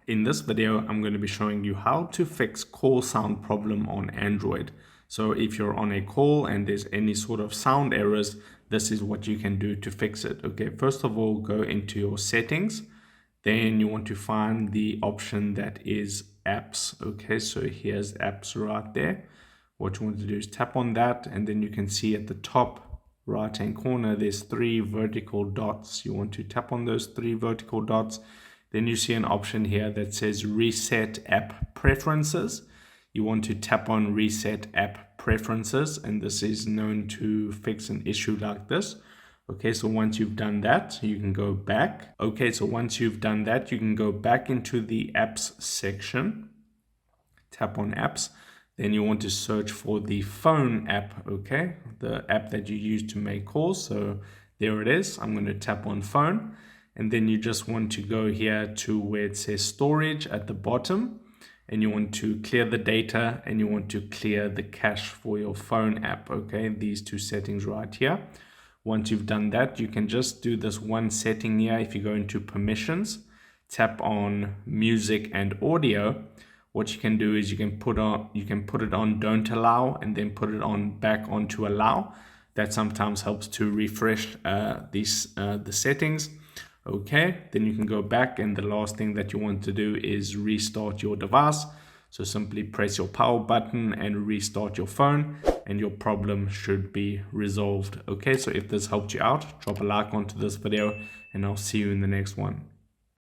In this video, I'm going to be showing you how to fix call sound problem on Android. So if you're on a call and there's any sort of sound errors, this is what you can do to fix it. Okay, first of all, go into your settings. Then you want to find the option that is apps. Okay, so here's apps right there. What you want to do is tap on that, and then you can see at the top right hand corner there's three vertical dots. You want to tap on those three vertical dots. Then you see an option here that says reset app preferences. You want to tap on reset app preferences, and this is known to fix an issue like this. Okay, so once you've done that, you can go back. Okay, so once you've done that, you can go back into the apps section. Tap on apps. Then you want to search for the phone app, okay? The app that you use to make calls. So there it is. I'm going to tap on phone. And then you just want to go here to where it says storage at the bottom. And you want to clear the data and you want to clear the cache for your phone app, okay? These two settings right here. Once you've done that, you can just do this one setting here. If you go into permissions, tap on music and audio. What you can do is you can put it on don't allow and then put it on back onto allow. That sometimes helps to refresh the settings. Okay, then you can go back, and the last thing that you want to do is restart your device. So simply press your power button and restart your phone, and your problem should be resolved. Okay, so if this helped you out, drop a like onto this video, and I'll see you in the next one.